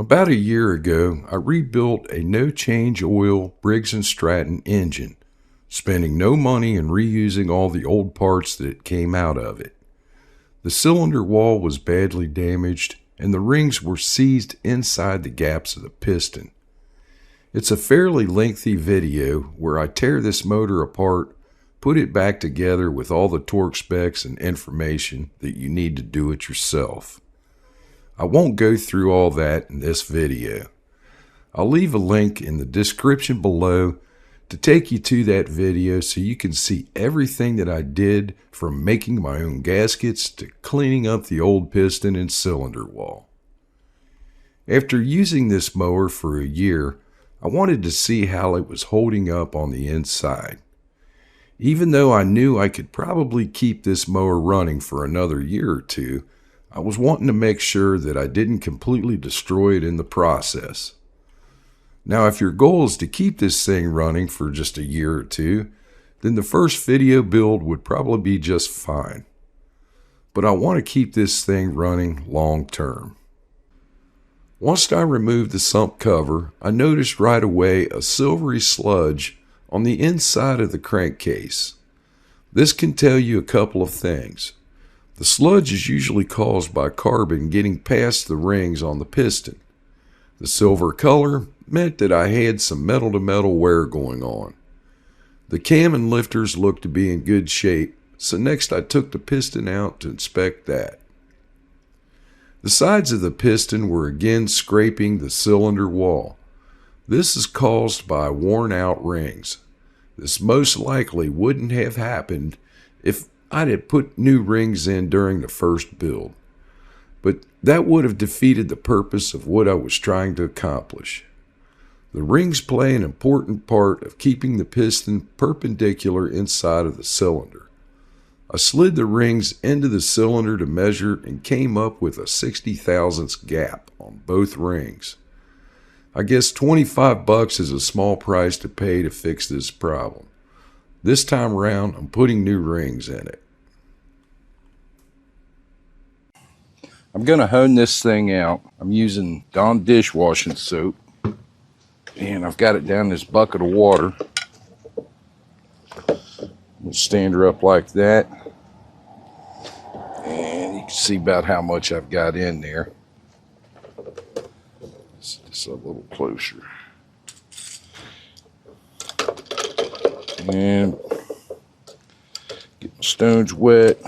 About a year ago, I rebuilt a no-change oil Briggs & Stratton engine, spending no money and reusing all the old parts that came out of it. The cylinder wall was badly damaged, and the rings were seized inside the gaps of the piston. It's a fairly lengthy video where I tear this motor apart, put it back together with all the torque specs and information that you need to do it yourself. I won't go through all that in this video. I'll leave a link in the description below to take you to that video so you can see everything that I did, from making my own gaskets to cleaning up the old piston and cylinder wall. After using this mower for a year, I wanted to see how it was holding up on the inside. Even though I knew I could probably keep this mower running for another year or two, I was wanting to make sure that I didn't completely destroy it in the process. Now, if your goal is to keep this thing running for just a year or two, then the first video build would probably be just fine. But I want to keep this thing running long term. Once I removed the sump cover, I noticed right away a silvery sludge on the inside of the crankcase. This can tell you a couple of things. The sludge is usually caused by carbon getting past the rings on the piston. The silver color meant that I had some metal-to-metal wear going on. The cam and lifters looked to be in good shape, so next I took the piston out to inspect that. The sides of the piston were again scraping the cylinder wall. This is caused by worn-out rings. This most likely wouldn't have happened if I'd have put new rings in during the first build, but that would have defeated the purpose of what I was trying to accomplish. The rings play an important part of keeping the piston perpendicular inside of the cylinder. I slid the rings into the cylinder to measure and came up with a 60 thousandths gap on both rings. I guess $25 is a small price to pay to fix this problem. This time around, I'm putting new rings in it. I'm going to hone this thing out. I'm using Dawn dishwashing soap, and I've got it down this bucket of water. We'll stand her up like that, and you can see about how much I've got in there. Just a little closer. And get my stones wet.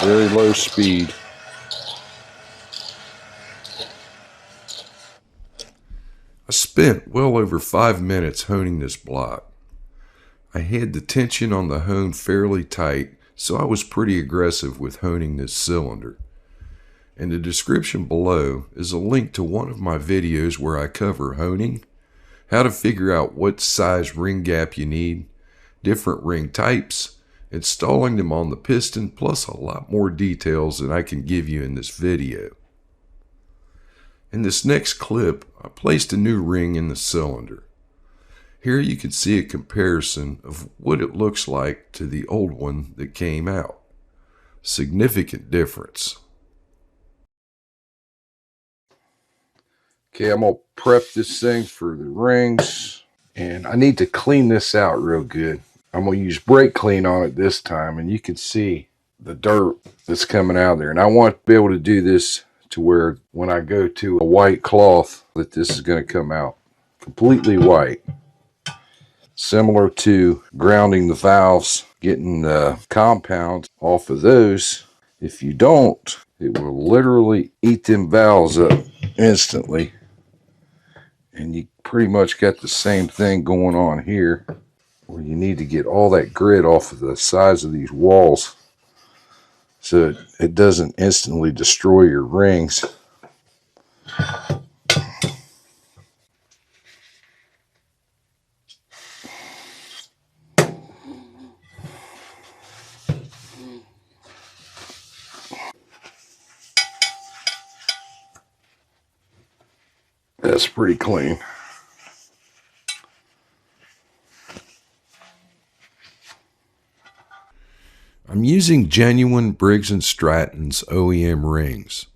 Very low speed. I spent well over 5 minutes honing this block. I had the tension on the hone fairly tight, so I was pretty aggressive with honing this cylinder. In the description below is a link to one of my videos where I cover honing, how to figure out what size ring gap you need, different ring types, installing them on the piston, plus a lot more details than I can give you in this video. In this next clip, I placed a new ring in the cylinder. Here you can see a comparison of what it looks like to the old one that came out. Significant difference. Okay, I'm going to prep this thing for the rings, and I need to clean this out real good. I'm going to use brake clean on it this time, and you can see the dirt that's coming out there. And I want to be able to do this to where when I go to a white cloth that this is going to come out completely white. Similar to grounding the valves, getting the compound off of those. If you don't, it will literally eat them valves up instantly. And you pretty much got the same thing going on here, where you need to get all that grit off of the sides of these walls so it doesn't instantly destroy your rings. That's pretty clean. I'm using genuine Briggs & Stratton's OEM rings.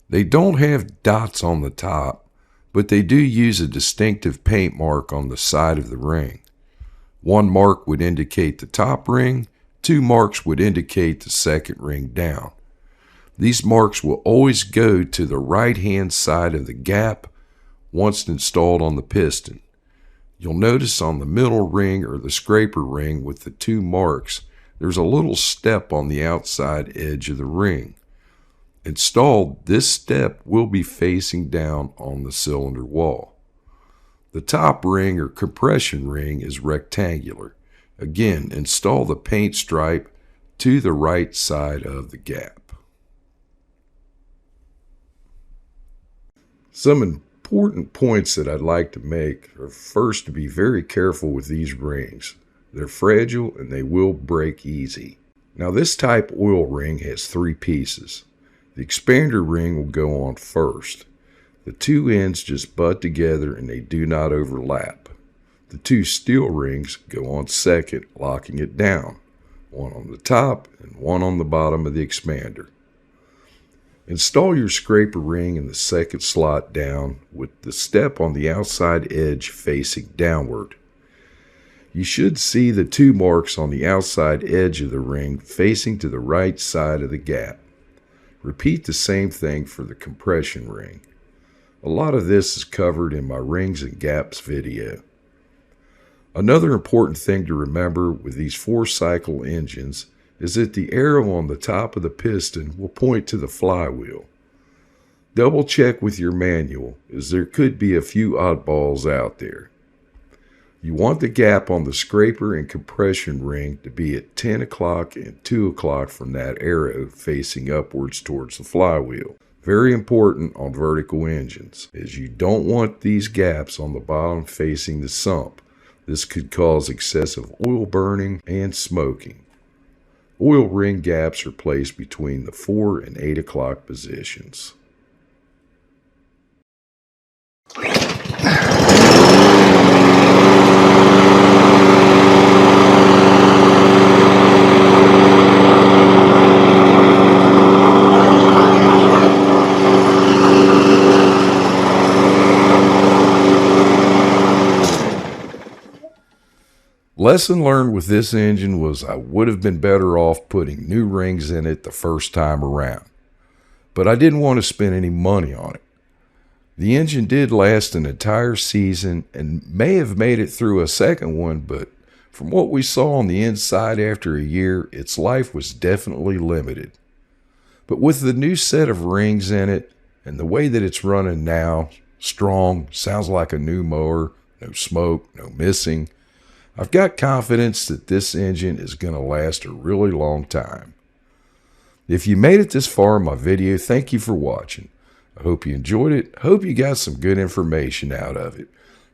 They don't have dots on the top, but they do use a distinctive paint mark on the side of the ring. One mark would indicate the top ring, two marks would indicate the second ring down. These marks will always go to the right-hand side of the gap once installed on the piston. You'll notice on the middle ring or the scraper ring with the two marks, there's a little step on the outside edge of the ring. Installed, this step will be facing down on the cylinder wall. The top ring or compression ring is rectangular. Again, install the paint stripe to the right side of the gap. Some important points that I'd like to make are, first, to be very careful with these rings. They're fragile and they will break easy. Now, this type oil ring has three pieces. The expander ring will go on first. The two ends just butt together and they do not overlap. The two steel rings go on second, locking it down. One on the top and one on the bottom of the expander. Install your scraper ring in the second slot down with the step on the outside edge facing downward. You should see the two marks on the outside edge of the ring facing to the right side of the gap. Repeat the same thing for the compression ring. A lot of this is covered in my rings and gaps video. Another important thing to remember with these 4-cycle engines is that the arrow on the top of the piston will point to the flywheel. Double check with your manual, as there could be a few oddballs out there. You want the gap on the scraper and compression ring to be at 10 o'clock and 2 o'clock from that arrow facing upwards towards the flywheel. Very important on vertical engines, as you don't want these gaps on the bottom facing the sump. This could cause excessive oil burning and smoking. Oil ring gaps are placed between the 4 and 8 o'clock positions. Lesson learned with this engine was I would have been better off putting new rings in it the first time around, but I didn't want to spend any money on it. The engine did last an entire season and may have made it through a second one, but from what we saw on the inside after a year, its life was definitely limited. But with the new set of rings in it and the way that it's running now, strong, sounds like a new mower, no smoke, no missing, I've got confidence that this engine is going to last a really long time. If you made it this far in my video, thank you for watching. I hope you enjoyed it. I hope you got some good information out of it.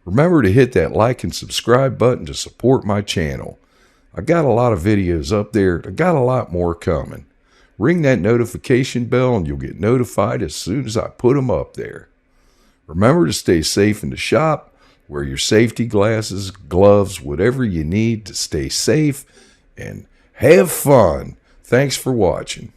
Remember to hit that like and subscribe button to support my channel. I got a lot of videos up there. I got a lot more coming. Ring that notification bell and you'll get notified as soon as I put them up there. Remember to stay safe in the shop. Wear your safety glasses, gloves, whatever you need to stay safe and have fun. Thanks for watching.